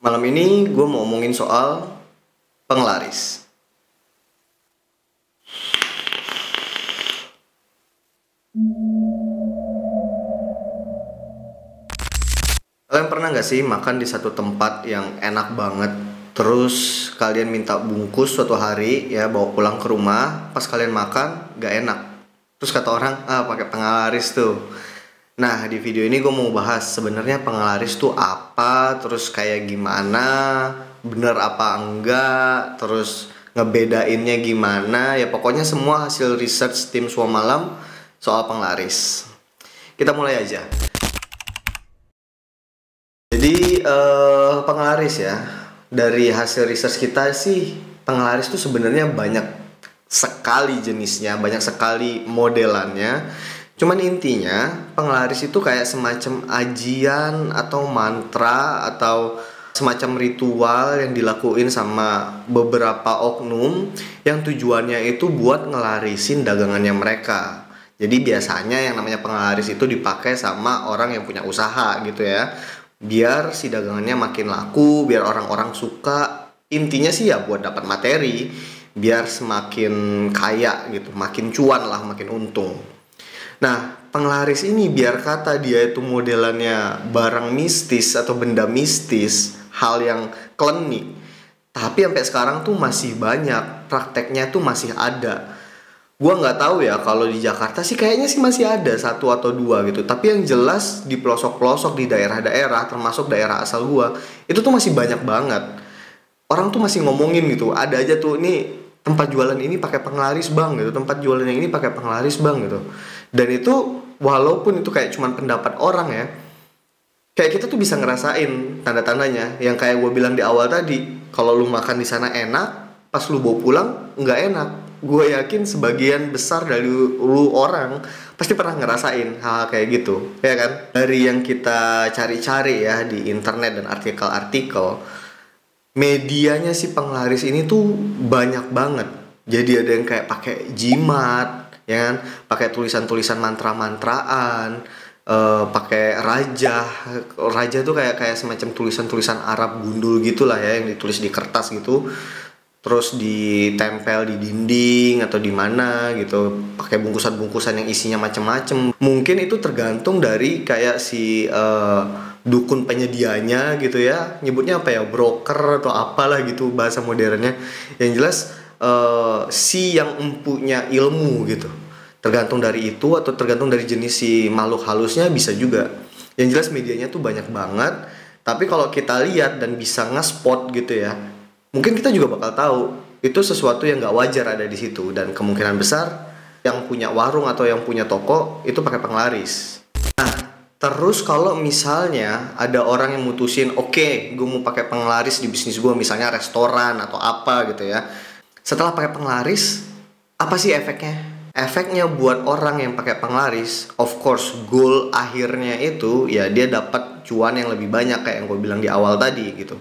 Malam ini gue mau ngomongin soal penglaris. Kalian pernah gak sih makan di satu tempat yang enak banget, terus kalian minta bungkus suatu hari ya, bawa pulang ke rumah, pas kalian makan gak enak, terus kata orang pakai penglaris tuh. Nah, di video ini gue mau bahas sebenarnya penglaris tuh apa, terus kayak gimana, bener apa enggak, terus ngebedainnya gimana. Ya pokoknya semua hasil research tim Swamalam soal penglaris. Kita mulai aja. Jadi penglaris ya, dari hasil research kita sih penglaris tuh sebenarnya banyak sekali jenisnya, banyak sekali modelannya. Cuman intinya penglaris itu kayak semacam ajian atau mantra atau semacam ritual yang dilakuin sama beberapa oknum yang tujuannya itu buat ngelarisin dagangannya mereka. Jadi biasanya yang namanya penglaris itu dipakai sama orang yang punya usaha gitu ya, biar si dagangannya makin laku, biar orang-orang suka. Intinya sih ya buat dapat materi, biar semakin kaya gitu, makin cuan lah, makin untung. Nah, penglaris ini biar kata dia itu modelannya barang mistis atau benda mistis, hal yang klinik, tapi sampai sekarang tuh masih banyak, prakteknya tuh masih ada. Gua nggak tahu ya kalau di Jakarta sih kayaknya sih masih ada satu atau dua gitu. Tapi yang jelas di pelosok-pelosok di daerah-daerah, termasuk daerah asal gua, itu tuh masih banyak banget. Orang tuh masih ngomongin gitu, ada aja tuh nih tempat jualan ini pakai penglaris bang gitu, tempat jualan yang ini pakai penglaris bang gitu. Dan itu walaupun itu kayak cuman pendapat orang ya, kayak kita tuh bisa ngerasain tanda-tandanya yang kayak gue bilang di awal tadi. Kalau lu makan di sana enak, pas lu bawa pulang nggak enak. Gue yakin sebagian besar dari lu orang pasti pernah ngerasain hal kayak gitu, ya kan? Dari yang kita cari-cari ya di internet dan artikel-artikel, medianya si penglaris ini tuh banyak banget. Jadi ada yang kayak pakai jimat, ya kan? Pakai tulisan-tulisan mantra-mantraan, pakai raja. Raja tuh kayak semacam tulisan-tulisan Arab gundul gitulah ya, yang ditulis di kertas gitu. Terus ditempel di dinding atau di mana gitu, pakai bungkusan-bungkusan yang isinya macem-macem. Mungkin itu tergantung dari kayak si dukun penyedianya gitu ya, nyebutnya apa ya, broker atau apalah gitu bahasa modernnya. Yang jelas si yang mempunyai ilmu gitu, tergantung dari itu atau tergantung dari jenis si makhluk halusnya bisa juga. Yang jelas medianya tuh banyak banget. Tapi kalau kita lihat dan bisa nge-spot gitu ya, mungkin kita juga bakal tahu itu sesuatu yang nggak wajar ada di situ, dan kemungkinan besar yang punya warung atau yang punya toko itu pakai penglaris. Nah, terus kalau misalnya ada orang yang mutusin, oke, gue mau pakai penglaris di bisnis gue, misalnya restoran atau apa gitu ya. Setelah pakai penglaris, apa sih efeknya? Efeknya buat orang yang pakai penglaris, of course, goal akhirnya itu ya dia dapat cuan yang lebih banyak kayak yang gue bilang di awal tadi gitu.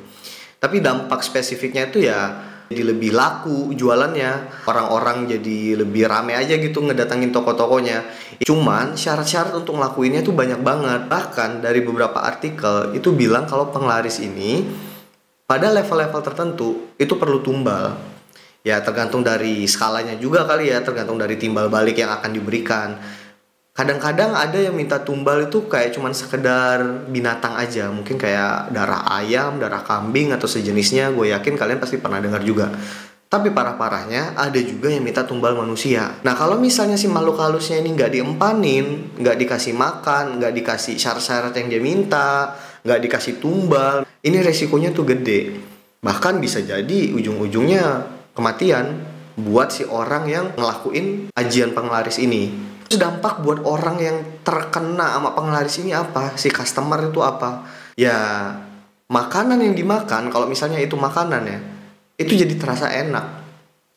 Tapi dampak spesifiknya itu ya jadi lebih laku jualannya, orang-orang jadi lebih rame aja gitu ngedatangin toko-tokonya. Cuman syarat-syarat untuk ngelakuinnya tuh banyak banget. Bahkan dari beberapa artikel itu bilang kalau penglaris ini pada level-level tertentu itu perlu tumbal. Ya tergantung dari skalanya juga kali ya, tergantung dari timbal balik yang akan diberikan. Kadang-kadang ada yang minta tumbal itu kayak cuman sekedar binatang aja, mungkin kayak darah ayam, darah kambing atau sejenisnya. Gue yakin kalian pasti pernah dengar juga. Tapi parah-parahnya ada juga yang minta tumbal manusia. Nah kalau misalnya si makhluk halusnya ini nggak diempanin, nggak dikasih makan, nggak dikasih syarat-syarat yang dia minta, nggak dikasih tumbal, ini resikonya tuh gede. Bahkan bisa jadi ujung-ujungnya kematian buat si orang yang ngelakuin ajian penglaris ini. Terus dampak buat orang yang terkena sama penglaris ini apa? Si customer itu apa? Ya makanan yang dimakan, kalau misalnya itu makanan ya, itu jadi terasa enak.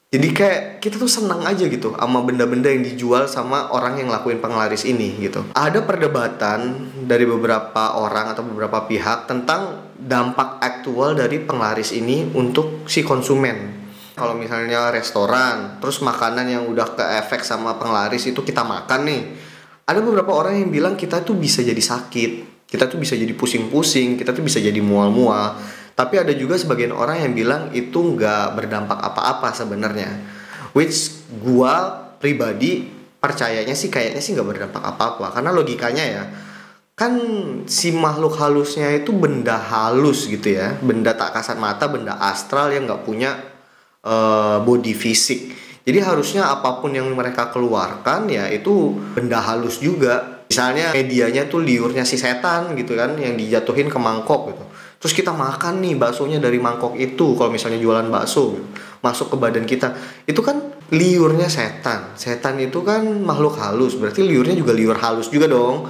Jadi kayak kita tuh senang aja gitu sama benda-benda yang dijual sama orang yang ngelakuin penglaris ini gitu. Ada perdebatan dari beberapa orang atau beberapa pihak tentang dampak aktual dari penglaris ini untuk si konsumen. Kalau misalnya restoran, terus makanan yang udah keefek sama penglaris itu kita makan nih, ada beberapa orang yang bilang kita tuh bisa jadi sakit, kita tuh bisa jadi pusing-pusing, kita tuh bisa jadi mual-mual. Tapi ada juga sebagian orang yang bilang itu nggak berdampak apa-apa sebenarnya. Which gua pribadi percayanya sih kayaknya sih nggak berdampak apa-apa. Karena logikanya ya, kan si makhluk halusnya itu benda halus gitu ya, benda tak kasat mata, benda astral yang nggak punya body fisik. Jadi harusnya apapun yang mereka keluarkan ya itu benda halus juga. Misalnya medianya tuh liurnya si setan gitu kan, yang dijatuhin ke mangkok gitu. Terus kita makan nih baksonya dari mangkok itu, kalau misalnya jualan bakso gitu, masuk ke badan kita. Itu kan liurnya setan. Setan itu kan makhluk halus, berarti liurnya juga liur halus juga dong.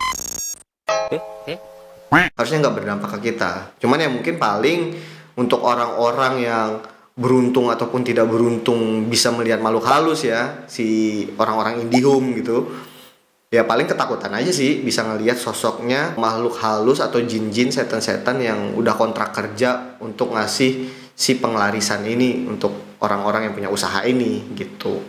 Harusnya nggak berdampak ke kita. Cuman ya mungkin paling untuk orang-orang yang beruntung ataupun tidak beruntung bisa melihat makhluk halus ya, si orang-orang IndiHome gitu, ya paling ketakutan aja sih bisa ngelihat sosoknya makhluk halus atau jin-jin, setan-setan yang udah kontrak kerja untuk ngasih si pengelarisan ini untuk orang-orang yang punya usaha ini gitu.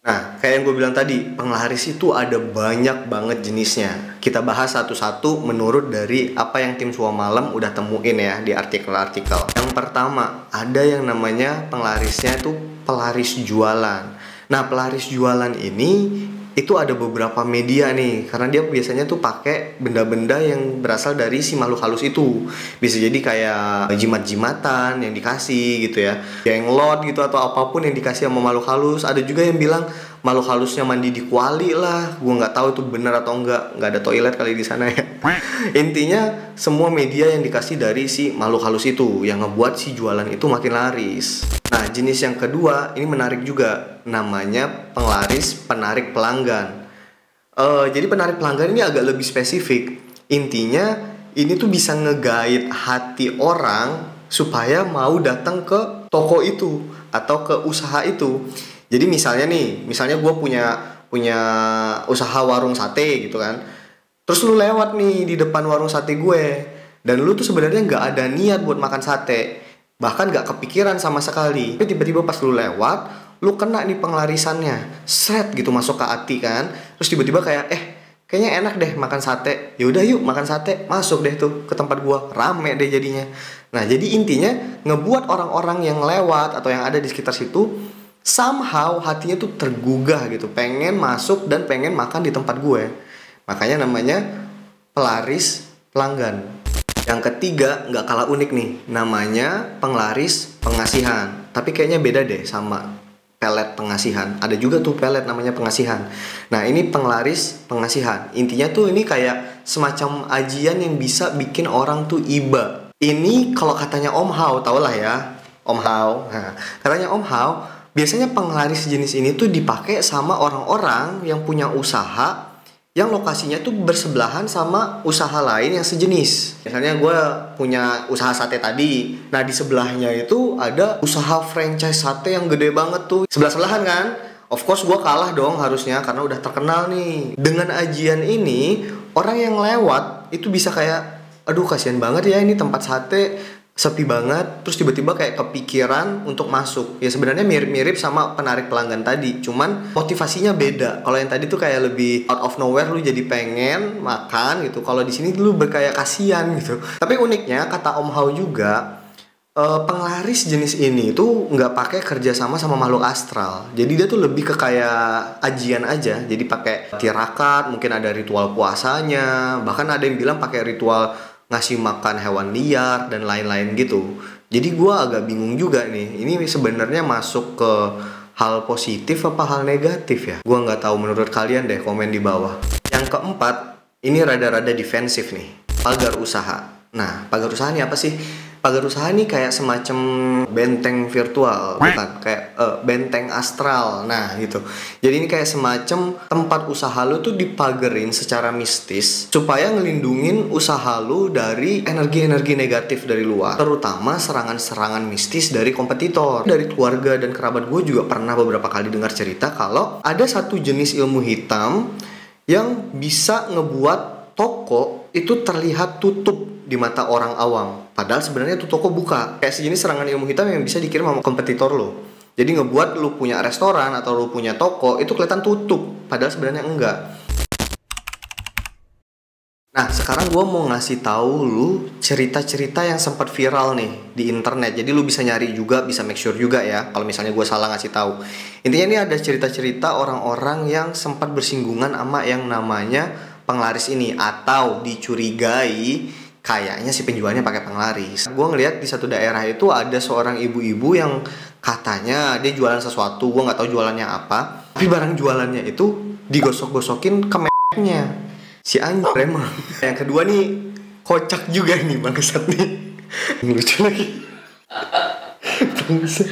Nah, kayak yang gue bilang tadi, penglaris itu ada banyak banget jenisnya. Kita bahas satu-satu menurut dari apa yang tim Suam Malam udah temuin ya di artikel-artikel. Yang pertama, ada yang namanya penglarisnya itu pelaris jualan. Nah, pelaris jualan ini itu ada beberapa media nih, karena dia biasanya tuh pakai benda-benda yang berasal dari si makhluk halus itu. Bisa jadi kayak jimat-jimatan yang dikasih gitu ya, genglot gitu, atau apapun yang dikasih sama makhluk halus. Ada juga yang bilang makhluk halusnya mandi di kuali lah. Gue nggak tahu itu benar atau nggak ada toilet kali di sana ya. Intinya semua media yang dikasih dari si makhluk halus itu yang ngebuat si jualan itu makin laris. Nah, jenis yang kedua ini menarik juga, namanya penglaris penarik pelanggan. Jadi penarik pelanggan ini agak lebih spesifik. Intinya ini tuh bisa ngegait hati orang supaya mau datang ke toko itu atau ke usaha itu. Jadi misalnya gue punya usaha warung sate gitu kan. Terus lu lewat nih di depan warung sate gue, dan lu tuh sebenarnya nggak ada niat buat makan sate, bahkan gak kepikiran sama sekali. Tapi tiba-tiba pas lu lewat, lu kena nih penglarisannya, seret gitu masuk ke hati kan. Terus tiba-tiba kayak kayaknya enak deh makan sate. Ya udah yuk makan sate, masuk deh tuh ke tempat gua, rame deh jadinya. Nah, jadi intinya ngebuat orang-orang yang lewat atau yang ada di sekitar situ somehow hatinya tuh tergugah gitu, pengen masuk dan pengen makan di tempat gue. Makanya namanya pelaris pelanggan. Yang ketiga nggak kalah unik nih, namanya penglaris pengasihan. Tapi kayaknya beda deh sama pelet pengasihan. Ada juga tuh pelet namanya pengasihan. Nah, ini penglaris pengasihan. Intinya tuh ini kayak semacam ajian yang bisa bikin orang tuh iba. Ini kalau katanya Om Hao, tau lah ya Om Hao. Nah, katanya Om Hao, biasanya penglaris jenis ini tuh dipakai sama orang-orang yang punya usaha yang lokasinya tuh bersebelahan sama usaha lain yang sejenis. Misalnya gue punya usaha sate tadi, nah di sebelahnya itu ada usaha franchise sate yang gede banget tuh, sebelah-sebelahan kan. Of course gue kalah dong harusnya, karena udah terkenal nih. Dengan ajian ini, orang yang lewat itu bisa kayak, aduh kasihan banget ya ini tempat sate sepi banget, terus tiba-tiba kayak kepikiran untuk masuk. Ya sebenarnya mirip-mirip sama penarik pelanggan tadi, cuman motivasinya beda. Kalau yang tadi tuh kayak lebih out of nowhere, lu jadi pengen makan gitu. Kalau di sini lu berkayak kasihan gitu. Tapi uniknya kata Om Hao juga, penglaris jenis ini tuh nggak pakai kerja sama makhluk astral. Jadi dia tuh lebih ke kayak ajian aja. Jadi pakai tirakat, mungkin ada ritual puasanya, bahkan ada yang bilang pakai ritual ngasih makan hewan liar dan lain-lain gitu. Jadi gue agak bingung juga nih, ini sebenarnya masuk ke hal positif apa hal negatif ya? Gue nggak tahu, menurut kalian deh, komen di bawah. Yang keempat, ini rada-rada defensif nih, pagar usaha. Nah, pagar usaha ini apa sih? Pagar usaha ini kayak semacam benteng virtual, bukan? Kayak benteng astral, nah gitu. Jadi ini kayak semacam tempat usaha lu tuh dipagerin secara mistis supaya ngelindungin usaha lu dari energi-energi negatif dari luar, terutama serangan-serangan mistis dari kompetitor. Dari keluarga dan kerabat gue juga pernah beberapa kali dengar cerita kalau ada satu jenis ilmu hitam yang bisa ngebuat toko itu terlihat tutup di mata orang awam, padahal sebenarnya tuh toko buka. Kayak sejenis serangan ilmu hitam yang bisa dikirim sama kompetitor lo. Jadi ngebuat lu punya restoran atau lu punya toko itu kelihatan tutup, padahal sebenarnya enggak. Nah, sekarang gue mau ngasih tahu lu cerita-cerita yang sempat viral nih di internet. Jadi lu bisa nyari juga, bisa make sure juga ya. Kalau misalnya gue salah ngasih tahu. Intinya ini ada cerita-cerita orang-orang yang sempat bersinggungan sama yang namanya penglaris ini atau dicurigai kayaknya si penjualnya pakai penglaris. Gue ngeliat di satu daerah itu ada seorang ibu-ibu yang katanya dia jualan sesuatu. Gue nggak tahu jualannya apa. Tapi barang jualannya itu digosok-gosokin ke nya si anjir emang. Yang kedua nih kocak juga nih bangsat nih. Lucu lagi. Bangsat.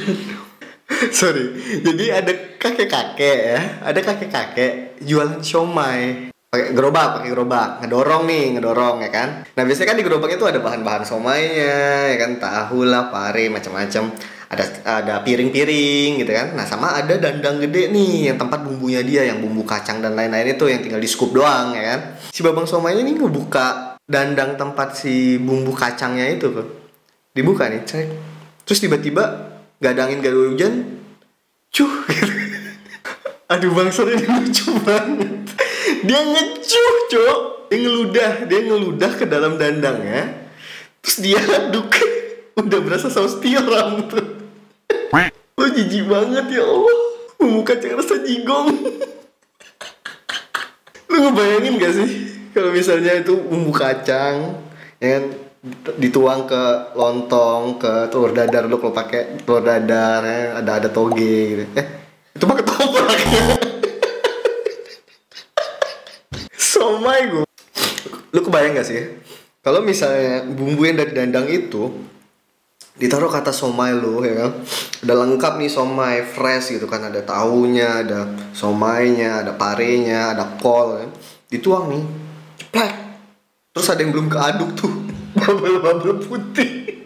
Sorry. Jadi ada kakek-kakek ya. Ada kakek-kakek jualan siomay. Pakai gerobak, ngedorong ya kan. Nah, biasanya kan di gerobak itu ada bahan-bahan somaynya, ya kan, tahu lah, pare, macam-macam. Ada piring-piring gitu kan. Nah, sama ada dandang gede nih yang tempat bumbunya dia, yang bumbu kacang dan lain-lain itu yang tinggal di scoop doang ya kan. Si babang somainya nih ngebuka dandang tempat si bumbu kacangnya itu tuh. Dibuka nih, cek. Terus tiba-tiba gak ada angin, gak ada hujan. Cuh gitu. Aduh bangsat ini lucu banget. Dia ngecuh, cok. Dia ngeludah ke dalam dandangnya. Terus dia aduk. Udah berasa saus tiram tuh. Lo jijik banget ya Allah. Bumbu kacang rasa jigong. Lo ngebayangin gak sih kalau misalnya itu bumbu kacang yang dituang ke lontong, ke telur dadar. Lo kalau pakai telur dadar ya, ada toge gitu. Itu mah ketoprak ya. Somai gue. Lo kebayang gak sih kalau misalnya bumbu yang dari dandang itu ditaruh ke atas somai lo ya kan, udah lengkap nih somai fresh gitu kan, ada tahunya, ada somainya, ada parenya, ada kol kan, dituang nih, ceplek, terus ada yang belum keaduk tuh, bubble putih.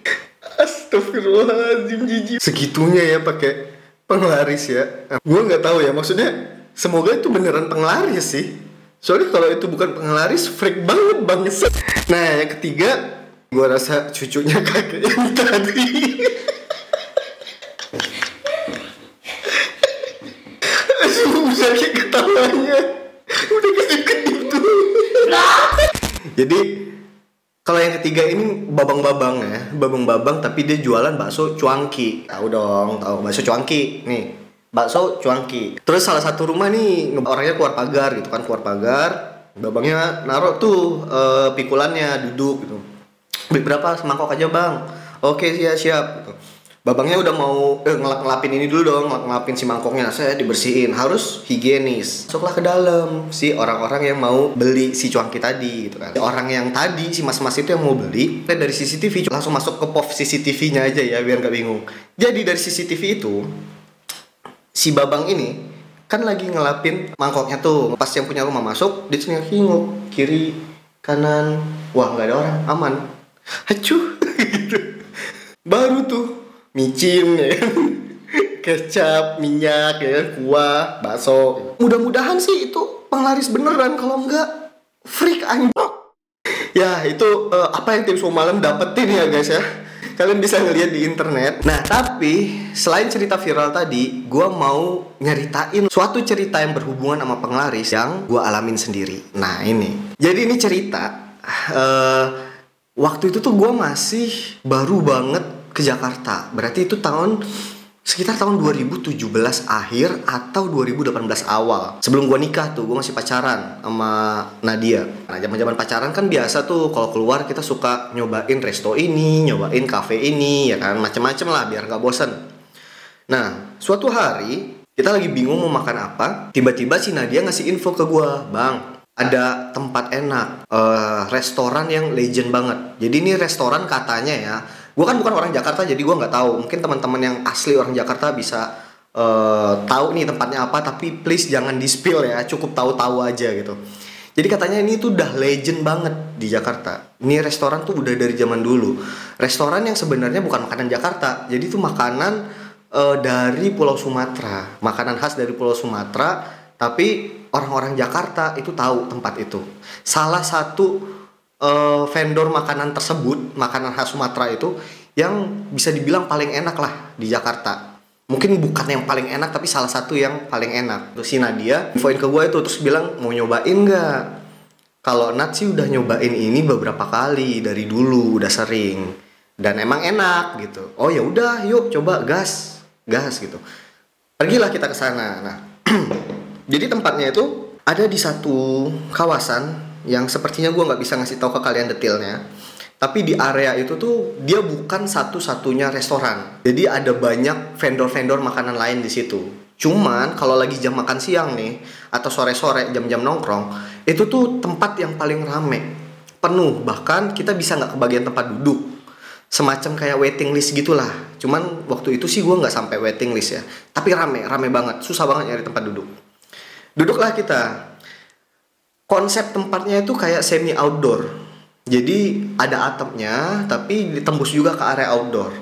Astagfirullahaladzim, jijik segitunya ya pakai penglaris ya. Gue nggak tahu ya, maksudnya semoga itu beneran penglaris sih, soalnya kalau itu bukan penglaris freak banget bangset. Nah, yang ketiga, gue rasa cucunya kakek yang tadi. Aduh, sakit ketawanya. Udah kedip-kedip tuh. Jadi kalau yang ketiga ini babang-babang ya, babang-babang tapi dia jualan bakso cuangki. Tahu dong, tahu bakso cuangki nih. Bakso cuangki. Terus salah satu rumah nih orangnya keluar pagar gitu kan, keluar pagar. Babangnya naruh tuh pikulannya, duduk gitu. Beli berapa semangkok aja bang? Oke siap. Babangnya udah mau ngelapin ini dulu dong, ngelapin si mangkoknya. Saya dibersihin, harus higienis. Masuklah ke dalam si orang-orang yang mau beli si cuangki tadi gitu kan. Orang yang tadi si mas-mas itu yang mau beli dari CCTV langsung masuk ke POV CCTV-nya aja ya biar nggak bingung. Jadi dari CCTV itu si babang ini kan lagi ngelapin mangkoknya tuh. Pas yang punya rumah masuk, dia nginguk kiri kanan, wah nggak ada orang, aman. Hacuh gitu. Baru tuh micin ya kan, kecap, minyak ya kan, kuah, bakso. Mudah-mudahan sih itu penglaris beneran, kalau enggak freak anjing. Ya itu apa yang tim Somalan dapetin ya guys ya. Kalian bisa ngeliat di internet. Nah tapi selain cerita viral tadi, gue mau nyeritain suatu cerita yang berhubungan sama penglaris yang gue alamin sendiri. Nah ini, jadi ini cerita waktu itu tuh gue masih baru banget ke Jakarta. Berarti itu sekitar tahun 2017 akhir atau 2018 awal. Sebelum gue nikah tuh, gue masih pacaran sama Nadia. Nah, zaman-zaman pacaran kan biasa tuh kalau keluar kita suka nyobain resto ini, nyobain cafe ini, ya kan, macem-macem lah biar nggak bosen. Nah, suatu hari kita lagi bingung mau makan apa. Tiba-tiba si Nadia ngasih info ke gue, bang, ada tempat enak, restoran yang legend banget. Jadi ini restoran katanya ya, gue kan bukan orang Jakarta jadi gue nggak tahu. Mungkin teman-teman yang asli orang Jakarta bisa tahu nih tempatnya apa, tapi please jangan di spill ya, cukup tahu-tahu aja gitu. Jadi katanya ini tuh udah legend banget di Jakarta. Ini restoran tuh udah dari zaman dulu. Restoran yang sebenarnya bukan makanan Jakarta, jadi tuh makanan dari Pulau Sumatera, makanan khas dari Pulau Sumatera. Tapi orang-orang Jakarta itu tahu tempat itu. Salah satu vendor makanan tersebut, makanan khas Sumatera itu, yang bisa dibilang paling enak lah di Jakarta. Mungkin bukan yang paling enak, tapi salah satu yang paling enak. Terus si Nadia infoin ke gue itu, terus bilang mau nyobain nggak? Kalau Nat sih udah nyobain ini beberapa kali dari dulu, udah sering dan emang enak gitu. Oh ya udah, yuk coba gas, gas gitu. Pergilah kita ke sana. Nah, jadi tempatnya itu ada di satu kawasan yang sepertinya gue nggak bisa ngasih tahu ke kalian detailnya. Tapi di area itu tuh dia bukan satu-satunya restoran. Jadi ada banyak vendor-vendor makanan lain di situ. Cuman kalau lagi jam makan siang nih atau sore-sore jam-jam nongkrong, itu tuh tempat yang paling rame, penuh. Bahkan kita bisa nggak kebagian tempat duduk, semacam kayak waiting list gitulah. Cuman waktu itu sih gue nggak sampai waiting list ya, tapi rame, rame banget, susah banget nyari tempat duduk. Duduklah kita. Konsep tempatnya itu kayak semi outdoor. Jadi ada atapnya, tapi ditembus juga ke area outdoor.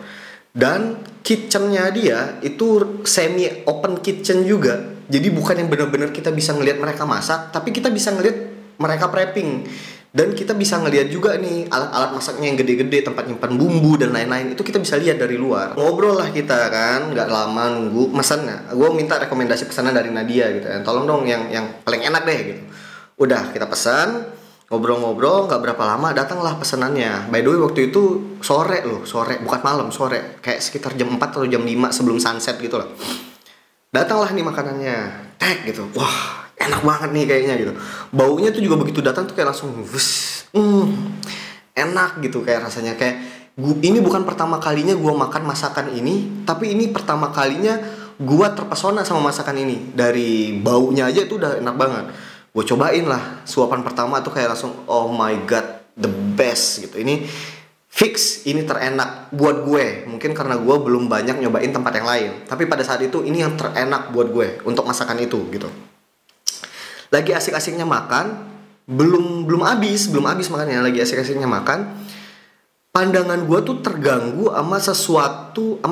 Dan kitchennya dia itu semi open kitchen juga. Jadi bukan yang benar-benar kita bisa ngelihat mereka masak, tapi kita bisa ngelihat mereka prepping. Dan kita bisa ngelihat juga nih alat-alat masaknya yang gede-gede, tempat nyimpan bumbu dan lain-lain. Itu kita bisa lihat dari luar. Ngobrol lah kita kan, nggak lama nunggu pesannya. Gue minta rekomendasi pesanan dari Nadia gitu. Tolong dong yang paling enak deh gitu. Udah kita pesan, ngobrol-ngobrol, nggak berapa lama datanglah pesanannya. By the way waktu itu sore loh, sore bukan malam, sore. Kayak sekitar jam 4 atau jam 5 sebelum sunset gitu loh. Datanglah nih makanannya, tek gitu. Wah, enak banget nih kayaknya gitu. Baunya tuh juga begitu datang tuh kayak langsung enak gitu kayak rasanya. Kayak ini bukan pertama kalinya gue makan masakan ini, tapi ini pertama kalinya gue terpesona sama masakan ini. Dari baunya aja itu udah enak banget. Gue cobain lah, suapan pertama tuh kayak langsung oh my god, the best gitu. Ini fix, ini terenak buat gue. Mungkin karena gue belum banyak nyobain tempat yang lain, tapi pada saat itu ini yang terenak buat gue untuk masakan itu gitu. Lagi asik-asiknya makan, belum habis makannya, lagi asik-asiknya makan. Pandangan gue tuh terganggu sama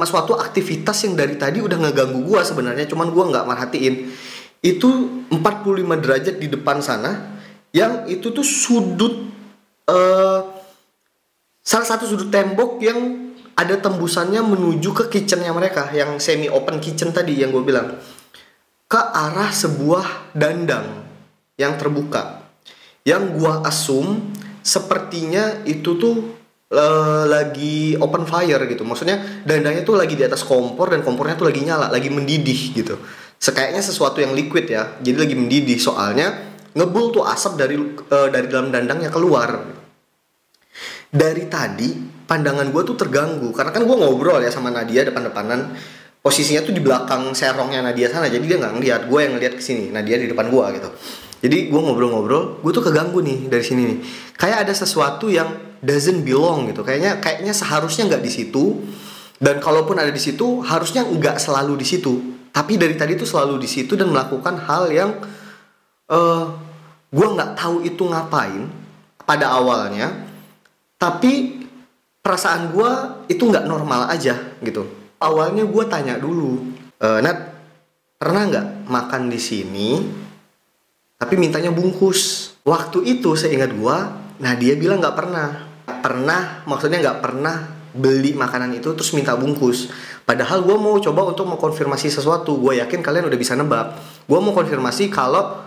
suatu aktivitas yang dari tadi udah ngeganggu gue sebenarnya, cuman gue nggak merhatiin. Itu 45 derajat di depan sana, yang itu tuh salah satu sudut tembok yang ada tembusannya menuju ke kitchennya mereka, yang semi open kitchen tadi yang gue bilang, ke arah sebuah dandang yang terbuka, yang gue asum sepertinya itu tuh lagi open fire gitu. Maksudnya dandangnya tuh lagi di atas kompor dan kompornya tuh lagi nyala, lagi mendidih gitu. Kayaknya sesuatu yang liquid ya, jadi lagi mendidih, soalnya ngebul tuh asap dari dalam dandangnya keluar. Dari tadi pandangan gue tuh terganggu karena kan gue ngobrol ya sama Nadia depan-depanan, posisinya tuh di belakang serongnya Nadia sana, jadi dia nggak ngeliat, gue yang ngeliat kesini, Nadia di depan gue gitu. Jadi gue ngobrol-ngobrol, gue tuh keganggu nih dari sini nih, kayak ada sesuatu yang doesn't belong gitu, kayaknya seharusnya nggak di situ, dan kalaupun ada di situ harusnya nggak selalu di situ. Tapi dari tadi tuh selalu di situ dan melakukan hal yang gue nggak tahu itu ngapain pada awalnya. Tapi perasaan gue itu nggak normal aja gitu. Awalnya gue tanya dulu, Nat, pernah nggak makan di sini? Tapi mintanya bungkus. Waktu itu seingat gue, nah dia bilang nggak pernah. Pernah, maksudnya nggak pernah beli makanan itu terus minta bungkus. Padahal gue mau coba untuk mengkonfirmasi sesuatu. Gue yakin kalian udah bisa nebak. Gue mau konfirmasi kalau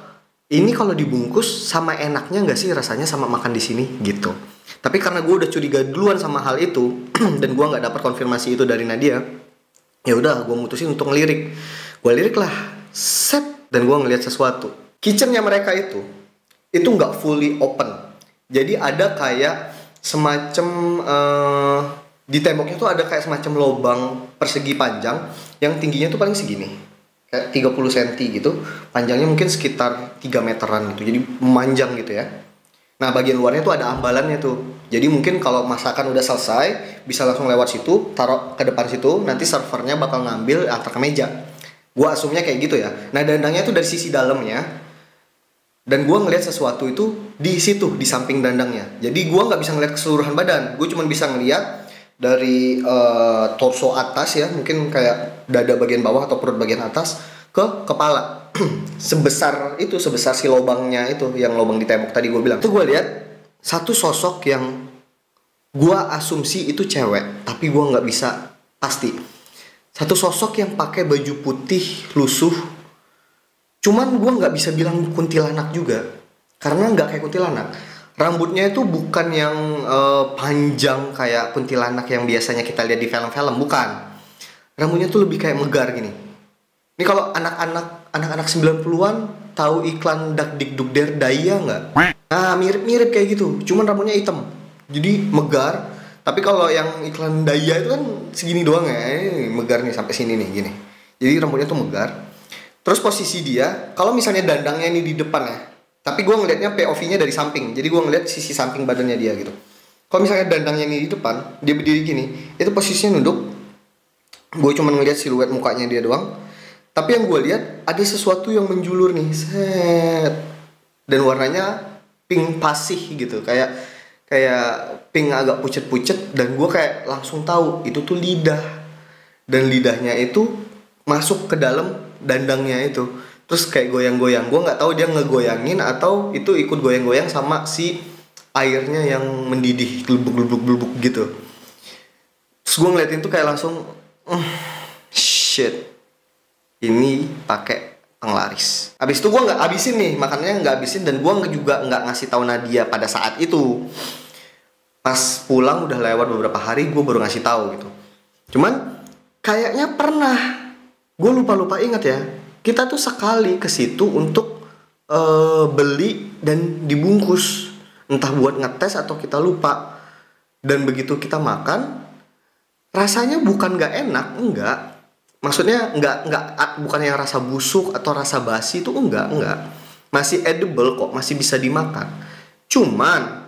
ini kalau dibungkus sama enaknya nggak sih rasanya sama makan di sini gitu. Tapi karena gue udah curiga duluan sama hal itu dan gue nggak dapat konfirmasi itu dari Nadia, ya udah gue mutusin untuk ngelirik. Gue lirik lah, set, dan gue ngeliat sesuatu. Kitchennya mereka itu nggak fully open. Jadi ada kayak semacam di temboknya tuh ada kayak semacam lubang persegi panjang yang tingginya tuh paling segini, kayak 30 cm gitu, panjangnya mungkin sekitar 3 meteran gitu, jadi memanjang gitu ya. Nah bagian luarnya tuh ada ambalannya tuh, jadi mungkin kalau masakan udah selesai bisa langsung lewat situ, taruh ke depan situ, nanti servernya bakal ngambil antar ke meja. Gua asumnya kayak gitu ya. Nah dandangnya tuh dari sisi dalamnya, dan gue ngelihat sesuatu itu di situ, di samping dandangnya. Jadi gue nggak bisa ngelihat keseluruhan badan, gue cuma bisa ngelihat dari torso atas ya, mungkin kayak dada bagian bawah atau perut bagian atas ke kepala. sebesar si lubangnya itu, yang lubang di tembok tadi gue bilang. Itu gue lihat satu sosok yang gue asumsi itu cewek, tapi gue nggak bisa pasti. Satu sosok yang pakai baju putih lusuh, cuman gue nggak bisa bilang kuntilanak juga. Karena nggak kayak kuntilanak. Rambutnya itu bukan yang panjang kayak kuntilanak yang biasanya kita lihat di film-film, bukan. Rambutnya tuh lebih kayak megar gini. Ini kalau anak-anak 90-an tahu iklan Dak Dik Duk Der Daya nggak? Nah, mirip-mirip kayak gitu. Cuman rambutnya hitam. Jadi megar. Tapi kalau yang iklan Daya itu kan segini doang ya. Megar nih sampai sini nih gini. Jadi rambutnya tuh megar. Terus posisi dia, kalau misalnya dandangnya ini di depan ya. Tapi gue ngelihatnya POV-nya dari samping. Jadi gue ngeliat sisi samping badannya dia gitu. Kalau misalnya dandangnya ini di depan, dia berdiri gini, itu posisinya nunduk. Gue cuma ngeliat siluet mukanya dia doang. Tapi yang gue lihat ada sesuatu yang menjulur nih, set. Dan warnanya pink pasih gitu, kayak pink agak pucet-pucet. Dan gue kayak langsung tahu itu tuh lidah. Dan lidahnya itu masuk ke dalam dandangnya itu. Terus kayak goyang-goyang. Gue nggak tahu dia ngegoyangin atau itu ikut goyang-goyang sama si airnya yang mendidih, gelubuk gitu. Terus gue ngeliatin tuh kayak langsung shit, ini pakai penglaris. Abis itu gue nggak abisin nih, makannya nggak abisin. Dan gue juga nggak ngasih tahu Nadia pada saat itu. Pas pulang udah lewat beberapa hari, gue baru ngasih tahu gitu. Cuman kayaknya pernah, gue lupa ingat ya, kita tuh sekali ke situ untuk beli dan dibungkus, entah buat ngetes atau kita lupa. Dan begitu kita makan, rasanya bukan nggak enak, enggak. Maksudnya enggak bukan yang rasa busuk atau rasa basi itu enggak. Masih edible kok, masih bisa dimakan. Cuman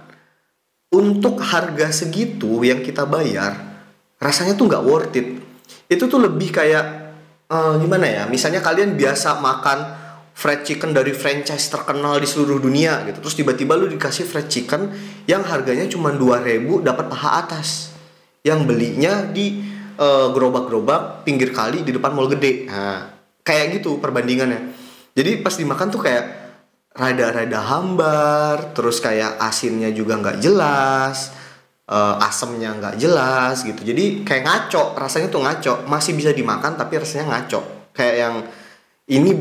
untuk harga segitu yang kita bayar, rasanya tuh nggak worth it. Itu tuh lebih kayak gimana ya? Misalnya kalian biasa makan fried chicken dari franchise terkenal di seluruh dunia gitu. Terus tiba-tiba lu dikasih fried chicken yang harganya cuma 2.000 dapat paha atas. Yang belinya di gerobak-gerobak pinggir kali di depan mall gede. Nah, kayak gitu perbandingannya. Jadi pas dimakan tuh kayak rada-rada hambar, terus kayak asinnya juga nggak jelas, asemnya nggak jelas gitu. Jadi kayak ngaco, rasanya tuh ngaco. Masih bisa dimakan tapi rasanya ngaco. Kayak yang ini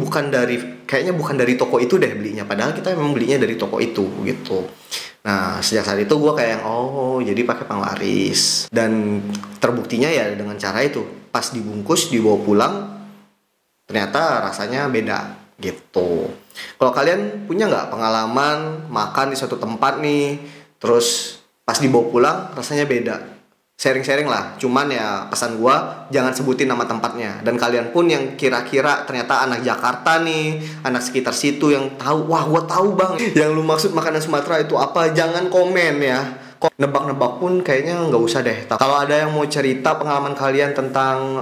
kayaknya bukan dari toko itu deh belinya. Padahal kita memang belinya dari toko itu gitu. Nah, sejak saat itu gue kayak jadi pakai penglaris. Dan terbuktinya ya dengan cara itu. Pas dibungkus, dibawa pulang, ternyata rasanya beda gitu. Kalau kalian punya nggak pengalaman makan di suatu tempat nih, terus pas dibawa pulang rasanya beda? Sharing-sharing lah. Cuman ya pesan gua jangan sebutin nama tempatnya. Dan kalian pun yang kira-kira ternyata anak Jakarta nih, anak sekitar situ yang tahu, wah gua tahu bang yang lu maksud makanan Sumatera itu apa, jangan komen ya. Kok nebak-nebak pun kayaknya nggak usah deh. Kalau ada yang mau cerita pengalaman kalian tentang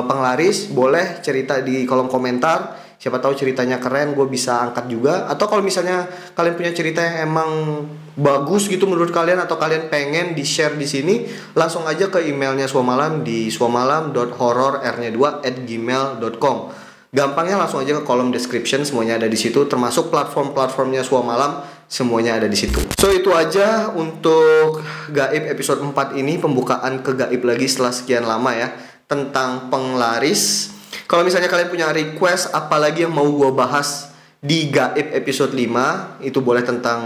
penglaris, boleh cerita di kolom komentar. Siapa tahu ceritanya keren, gue bisa angkat juga. Atau kalau misalnya kalian punya cerita yang emang bagus gitu menurut kalian, atau kalian pengen di share di sini, langsung aja ke emailnya Swamalam di swamalam.horror2@gmail.com. Gampangnya langsung aja ke kolom description, semuanya ada di situ, termasuk platform-platformnya Swamalam, semuanya ada di situ. So itu aja untuk Gaib episode 4 ini, pembukaan ke Gaib lagi setelah sekian lama ya, tentang penglaris. Kalau misalnya kalian punya request apalagi yang mau gue bahas di Gaib episode 5, itu boleh tentang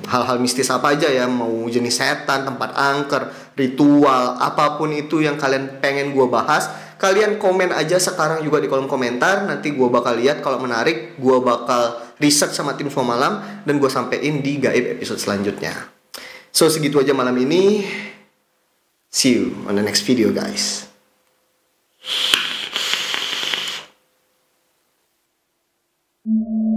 hal-hal mistis apa aja ya, mau jenis setan, tempat angker, ritual, apapun itu yang kalian pengen gue bahas, kalian komen aja sekarang juga di kolom komentar. Nanti gue bakal lihat, kalau menarik gue bakal research sama tim Swamalam dan gue sampein di Gaib episode selanjutnya. So segitu aja malam ini. See you on the next video guys. Thank you.